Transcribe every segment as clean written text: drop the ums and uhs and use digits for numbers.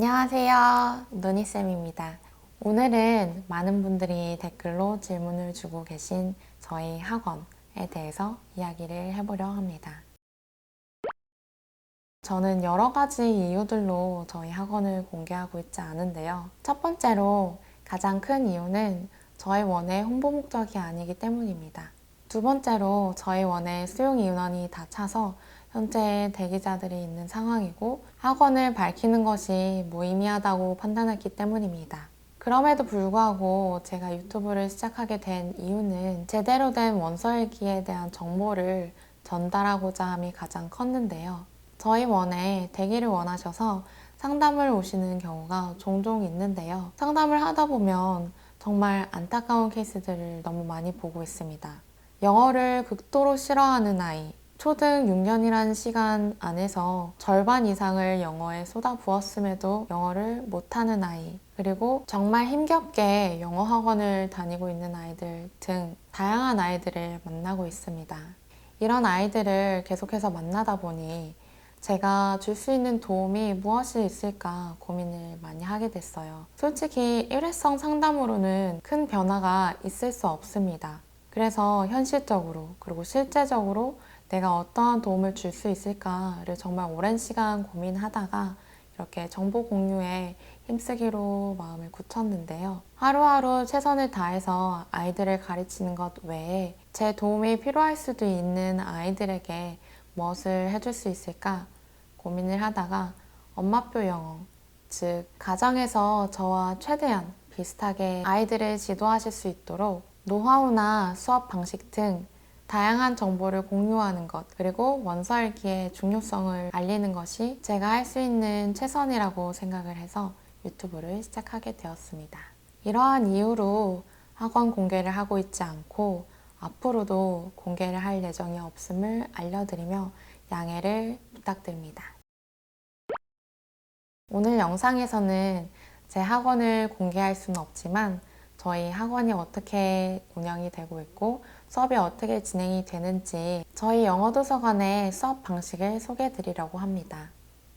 안녕하세요. 노니쌤입니다. 오늘은 많은 분들이 댓글로 질문을 주고 계신 저희 학원에 대해서 이야기를 해보려 합니다. 저는 여러 가지 이유들로 저희 학원을 공개하고 있지 않은데요. 첫 번째로 가장 큰 이유는 저희 원의 홍보 목적이 아니기 때문입니다. 두 번째로 저희 원의 수용 인원이 다 차서 현재 대기자들이 있는 상황이고 학원을 밝히는 것이 무의미하다고 판단했기 때문입니다. 그럼에도 불구하고 제가 유튜브를 시작하게 된 이유는 제대로 된 원서일기에 대한 정보를 전달하고자 함이 가장 컸는데요. 저희 원에 대기를 원하셔서 상담을 오시는 경우가 종종 있는데요. 상담을 하다 보면 정말 안타까운 케이스들을 너무 많이 보고 있습니다. 영어를 극도로 싫어하는 아이, 초등 6년이라는 시간 안에서 절반 이상을 영어에 쏟아부었음에도 영어를 못하는 아이, 그리고 정말 힘겹게 영어 학원을 다니고 있는 아이들 등 다양한 아이들을 만나고 있습니다. 이런 아이들을 계속해서 만나다 보니 제가 줄 수 있는 도움이 무엇이 있을까 고민을 많이 하게 됐어요. 솔직히 일회성 상담으로는 큰 변화가 있을 수 없습니다. 그래서 현실적으로 그리고 실제적으로 내가 어떠한 도움을 줄 수 있을까를 정말 오랜 시간 고민하다가 이렇게 정보 공유에 힘쓰기로 마음을 굳혔는데요. 하루하루 최선을 다해서 아이들을 가르치는 것 외에 제 도움이 필요할 수도 있는 아이들에게 무엇을 해줄 수 있을까 고민을 하다가 엄마표 영어, 즉 가정에서 저와 최대한 비슷하게 아이들을 지도하실 수 있도록 노하우나 수업 방식 등 다양한 정보를 공유하는 것, 그리고 원서읽기의 중요성을 알리는 것이 제가 할 수 있는 최선이라고 생각을 해서 유튜브를 시작하게 되었습니다. 이러한 이유로 학원 공개를 하고 있지 않고 앞으로도 공개를 할 예정이 없음을 알려드리며 양해를 부탁드립니다. 오늘 영상에서는 제 학원을 공개할 수는 없지만 저희 학원이 어떻게 운영이 되고 있고 수업이 어떻게 진행이 되는지 저희 영어도서관의 수업 방식을 소개해 드리려고 합니다.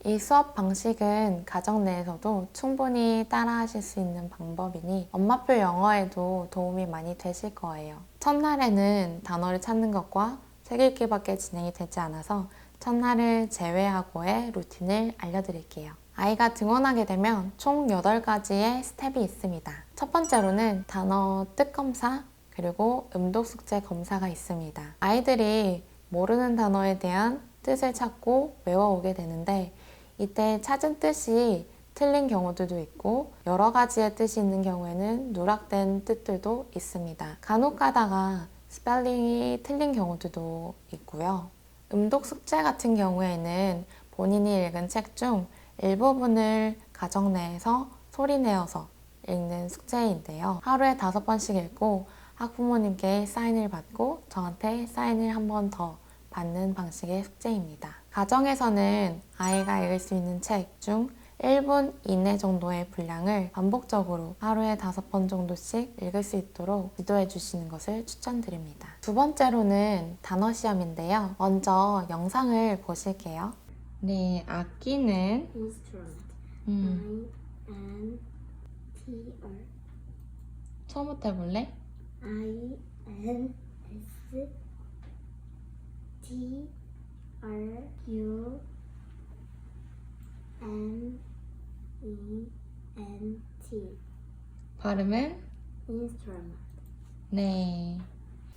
이 수업 방식은 가정 내에서도 충분히 따라 하실 수 있는 방법이니 엄마표 영어에도 도움이 많이 되실 거예요. 첫날에는 단어를 찾는 것과 책 읽기밖에 진행이 되지 않아서 첫날을 제외하고의 루틴을 알려드릴게요. 아이가 등원하게 되면 총 8가지의 스텝이 있습니다. 첫 번째로는 단어 뜻 검사, 그리고 음독 숙제 검사가 있습니다. 아이들이 모르는 단어에 대한 뜻을 찾고 외워오게 되는데 이때 찾은 뜻이 틀린 경우들도 있고 여러 가지의 뜻이 있는 경우에는 누락된 뜻들도 있습니다. 간혹 가다가 스펠링이 틀린 경우들도 있고요. 음독 숙제 같은 경우에는 본인이 읽은 책 중 일부분을 가정 내에서 소리 내어서 읽는 숙제인데요. 하루에 5번씩 읽고 학부모님께 사인을 받고 저한테 사인을 한 번 더 받는 방식의 숙제입니다. 가정에서는 아이가 읽을 수 있는 책 중 1분 이내 정도의 분량을 반복적으로 하루에 5번 정도씩 읽을 수 있도록 지도해 주시는 것을 추천드립니다. 두 번째로는 단어 시험인데요. 먼저 영상을 보실게요. 네, 악기는 instrument. I-N-T-R. 처음부터 해볼래? I-N-S-T-R-U-M-E-N-T. 발음은? instrument. 네.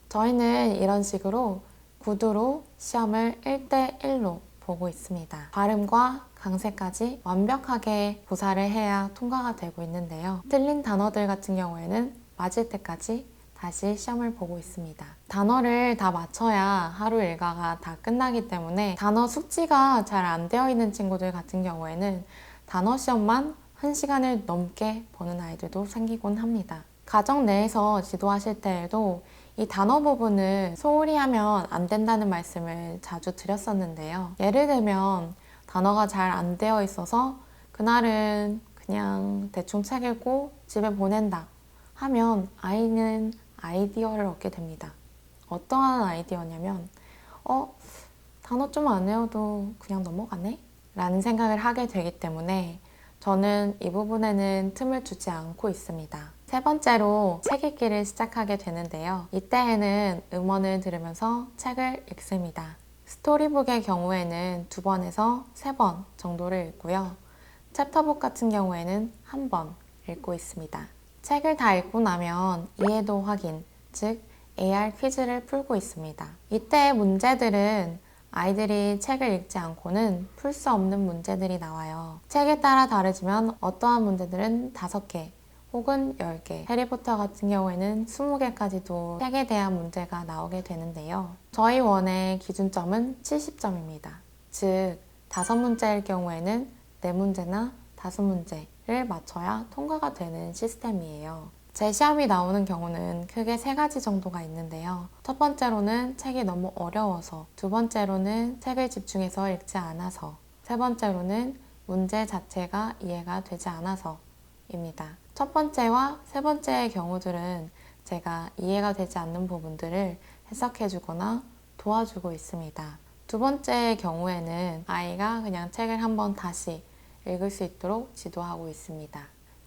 저희는 이런 식으로 구두로 시험을 1대1로 보고 있습니다. 발음과 강세까지 완벽하게 구사를 해야 통과가 되고 있는데요. 틀린 단어들 같은 경우에는 맞을 때까지 다시 시험을 보고 있습니다. 단어를 다 맞춰야 하루 일과가 다 끝나기 때문에 단어 숙지가 잘 안 되어 있는 친구들 같은 경우에는 단어 시험만 1시간을 넘게 보는 아이들도 생기곤 합니다. 가정 내에서 지도하실 때에도 이 단어 부분을 소홀히 하면 안 된다는 말씀을 자주 드렸었는데요. 예를 들면 단어가 잘 안 되어 있어서 그날은 그냥 대충 책 읽고 집에 보낸다 하면 아이는 아이디어를 얻게 됩니다. 어떠한 아이디어냐면 단어 좀 안 외워도 그냥 넘어가네? 라는 생각을 하게 되기 때문에 저는 이 부분에는 틈을 주지 않고 있습니다. 세 번째로 책 읽기를 시작하게 되는데요. 이때에는 음원을 들으면서 책을 읽습니다. 스토리북의 경우에는 2번에서 3번 정도를 읽고요. 챕터북 같은 경우에는 1번 읽고 있습니다. 책을 다 읽고 나면 이해도 확인, 즉 AR 퀴즈를 풀고 있습니다. 이때의 문제들은 아이들이 책을 읽지 않고는 풀 수 없는 문제들이 나와요. 책에 따라 다르지만 어떠한 문제들은 5개 혹은 10개, 해리포터 같은 경우에는 20개까지도 책에 대한 문제가 나오게 되는데요. 저희 원의 기준점은 70점입니다. 즉 5문제일 경우에는 4문제나 5문제를 맞춰야 통과가 되는 시스템이에요. 제 시험이 나오는 경우는 크게 3가지 정도가 있는데요. 첫 번째로는 책이 너무 어려워서, 두 번째로는 책을 집중해서 읽지 않아서, 세 번째로는 문제 자체가 이해가 되지 않아서입니다. 첫 번째와 세 번째의 경우들은 제가 이해가 되지 않는 부분들을 해석해주거나 도와주고 있습니다. 두 번째의 경우에는 아이가 그냥 책을 한번 다시 읽을 수 있도록 지도하고 있습니다.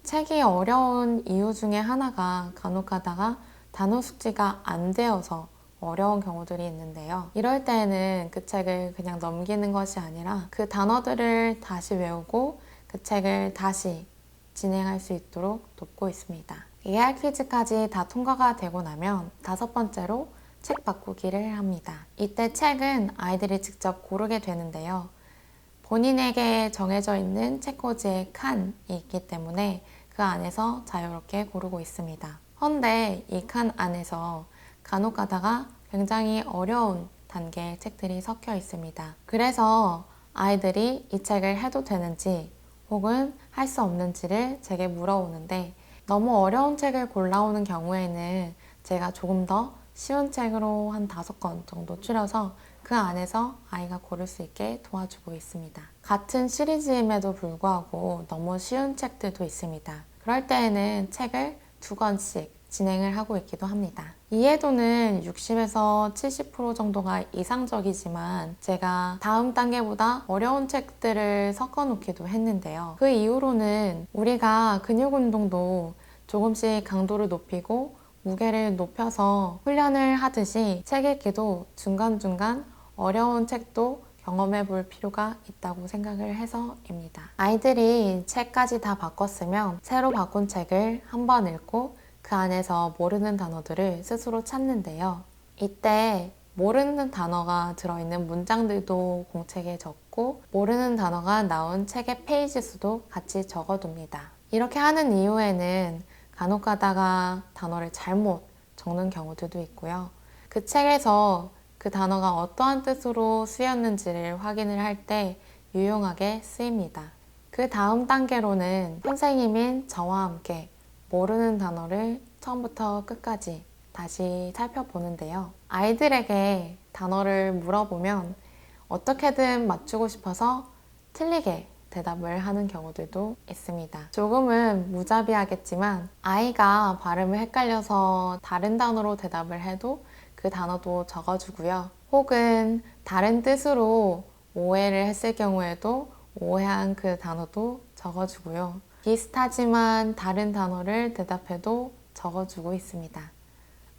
책이 어려운 이유 중에 하나가 간혹 가다가 단어 숙지가 안 되어서 어려운 경우들이 있는데요. 이럴 때에는 그 책을 그냥 넘기는 것이 아니라 그 단어들을 다시 외우고 그 책을 다시 진행할 수 있도록 돕고 있습니다. AR 퀴즈까지 다 통과가 되고 나면 5번째로 책 바꾸기를 합니다. 이때 책은 아이들이 직접 고르게 되는데요. 본인에게 정해져 있는 책꽂이의 칸이 있기 때문에 그 안에서 자유롭게 고르고 있습니다. 헌데 이 칸 안에서 간혹 가다가 굉장히 어려운 단계의 책들이 섞여 있습니다. 그래서 아이들이 이 책을 해도 되는지 혹은 할 수 없는지를 제게 물어오는데, 너무 어려운 책을 골라오는 경우에는 제가 조금 더 쉬운 책으로 한 5권 정도 추려서 그 안에서 아이가 고를 수 있게 도와주고 있습니다. 같은 시리즈임에도 불구하고 너무 쉬운 책들도 있습니다. 그럴 때에는 책을 2권씩 진행을 하고 있기도 합니다. 이해도는 60에서 70% 정도가 이상적이지만 제가 다음 단계보다 어려운 책들을 섞어 놓기도 했는데요. 그 이후로는 우리가 근육 운동도 조금씩 강도를 높이고 무게를 높여서 훈련을 하듯이 책 읽기도 중간중간 어려운 책도 경험해 볼 필요가 있다고 생각을 해서입니다. 아이들이 책까지 다 바꿨으면 새로 바꾼 책을 한번 읽고 그 안에서 모르는 단어들을 스스로 찾는데요. 이때 모르는 단어가 들어있는 문장들도 공책에 적고 모르는 단어가 나온 책의 페이지 수도 같이 적어둡니다. 이렇게 하는 이유에는 간혹 가다가 단어를 잘못 적는 경우들도 있고요. 그 책에서 그 단어가 어떠한 뜻으로 쓰였는지를 확인을 할 때 유용하게 쓰입니다. 그 다음 단계로는 선생님인 저와 함께 모르는 단어를 처음부터 끝까지 다시 살펴보는데요. 아이들에게 단어를 물어보면 어떻게든 맞추고 싶어서 틀리게 대답을 하는 경우들도 있습니다. 조금은 무자비하겠지만 아이가 발음을 헷갈려서 다른 단어로 대답을 해도 그 단어도 적어주고요. 혹은 다른 뜻으로 오해를 했을 경우에도 오해한 그 단어도 적어주고요. 비슷하지만 다른 단어를 대답해도 적어주고 있습니다.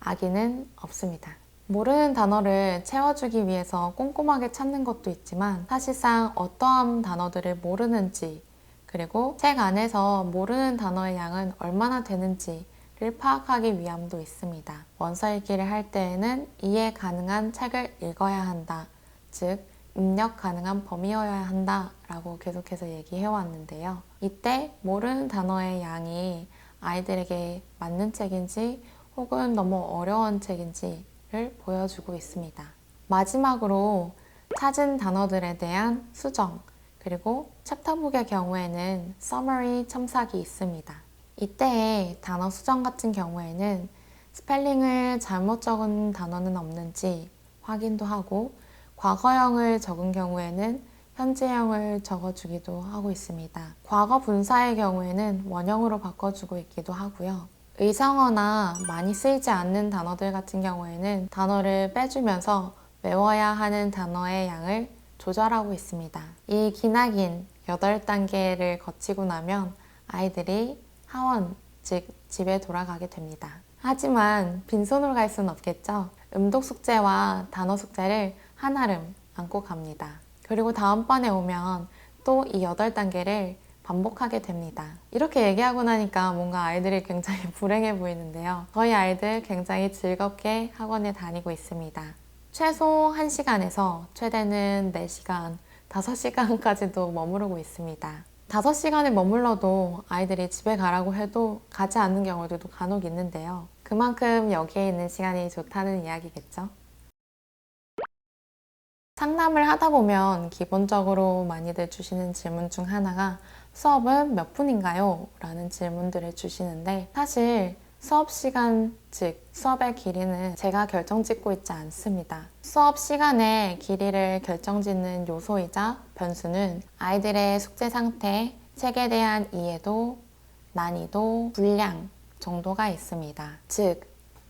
악의는 없습니다. 모르는 단어를 채워주기 위해서 꼼꼼하게 찾는 것도 있지만 사실상 어떠한 단어들을 모르는지, 그리고 책 안에서 모르는 단어의 양은 얼마나 되는지를 파악하기 위함도 있습니다. 원서 읽기를 할 때에는 이해 가능한 책을 읽어야 한다. 즉 입력 가능한 범위여야 한다 라고 계속해서 얘기해 왔는데요. 이때 모르는 단어의 양이 아이들에게 맞는 책인지 혹은 너무 어려운 책인지를 보여주고 있습니다. 마지막으로 찾은 단어들에 대한 수정, 그리고 챕터북의 경우에는 서머리 첨삭이 있습니다. 이때의 단어 수정 같은 경우에는 스펠링을 잘못 적은 단어는 없는지 확인도 하고, 과거형을 적은 경우에는 현재형을 적어주기도 하고 있습니다. 과거 분사의 경우에는 원형으로 바꿔주고 있기도 하고요. 의성어나 많이 쓰이지 않는 단어들 같은 경우에는 단어를 빼주면서 외워야 하는 단어의 양을 조절하고 있습니다. 이 기나긴 8단계를 거치고 나면 아이들이 하원, 즉 집에 돌아가게 됩니다. 하지만 빈손으로 갈 수는 없겠죠. 음독 숙제와 단어 숙제를 한아름 안고 갑니다. 그리고 다음번에 오면 또 이 8단계를 반복하게 됩니다. 이렇게 얘기하고 나니까 뭔가 아이들이 굉장히 불행해 보이는데요. 저희 아이들 굉장히 즐겁게 학원에 다니고 있습니다. 최소 1시간에서 최대는 4시간, 5시간까지도 머무르고 있습니다. 5시간을 머물러도 아이들이 집에 가라고 해도 가지 않는 경우들도 간혹 있는데요. 그만큼 여기에 있는 시간이 좋다는 이야기겠죠. 상담을 하다 보면 기본적으로 많이들 주시는 질문 중 하나가 수업은 몇 분인가요? 라는 질문들을 주시는데 사실 수업 시간, 즉 수업의 길이는 제가 결정짓고 있지 않습니다. 수업 시간의 길이를 결정짓는 요소이자 변수는 아이들의 숙제 상태, 책에 대한 이해도, 난이도, 분량 정도가 있습니다. 즉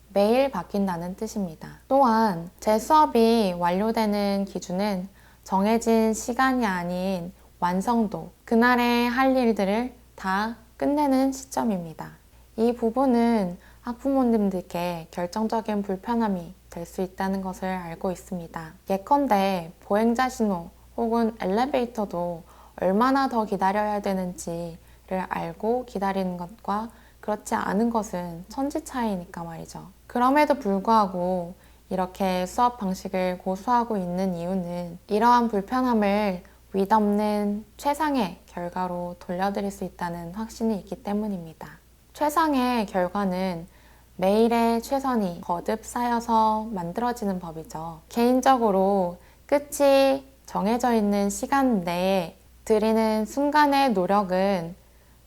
매일 바뀐다는 뜻입니다. 또한 제 수업이 완료되는 기준은 정해진 시간이 아닌 완성도, 그날의 할 일들을 다 끝내는 시점입니다. 이 부분은 학부모님들께 결정적인 불편함이 될 수 있다는 것을 알고 있습니다. 예컨대 보행자 신호 혹은 엘리베이터도 얼마나 더 기다려야 되는지를 알고 기다리는 것과 그렇지 않은 것은 천지 차이니까 말이죠. 그럼에도 불구하고 이렇게 수업 방식을 고수하고 있는 이유는 이러한 불편함을 윗없는 최상의 결과로 돌려드릴 수 있다는 확신이 있기 때문입니다. 최상의 결과는 매일의 최선이 거듭 쌓여서 만들어지는 법이죠. 개인적으로 끝이 정해져 있는 시간 내에 드리는 순간의 노력은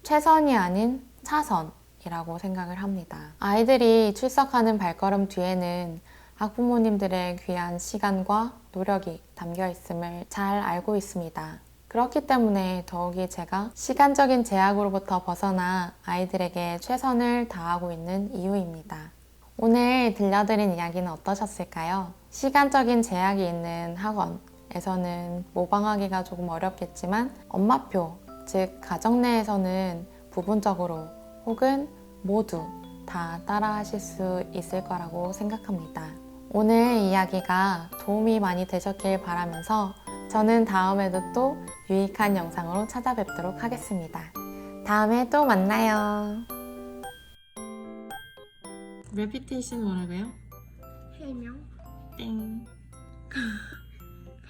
최선이 아닌 차선이라고 생각을 합니다. 아이들이 출석하는 발걸음 뒤에는 학부모님들의 귀한 시간과 노력이 담겨 있음을 잘 알고 있습니다. 그렇기 때문에 더욱이 제가 시간적인 제약으로부터 벗어나 아이들에게 최선을 다하고 있는 이유입니다. 오늘 들려드린 이야기는 어떠셨을까요? 시간적인 제약이 있는 학원에서는 모방하기가 조금 어렵겠지만 엄마표, 즉 가정 내에서는 부분적으로 혹은 모두 다 따라하실 수 있을 거라고 생각합니다. 오늘 이야기가 도움이 많이 되셨길 바라면서 저는 다음에도 또 유익한 영상으로 찾아뵙도록 하겠습니다. 다음에 또 만나요. 레피테이션 뭐라고요? 해명, 땡,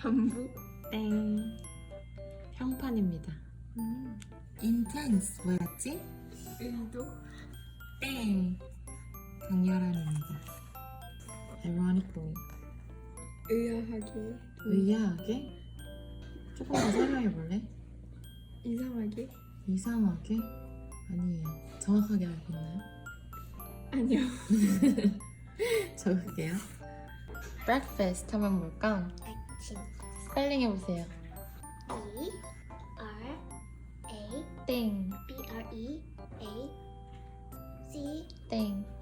반복, 땡. 평판입니다. intense 뭐였지? 의도, 땡. 강렬함입니다. ironically. 의아하게, 의아하게? 조금 더 설명해 볼래? 이상하게, 이상하게? 아니에요. 정확하게 알고 있나요? 아니요. 적을게요. breakfast 하면 뭘까? 아침, 스펠링 해보세요. E, R, A, 땡, B, R, E, A, C, 땡.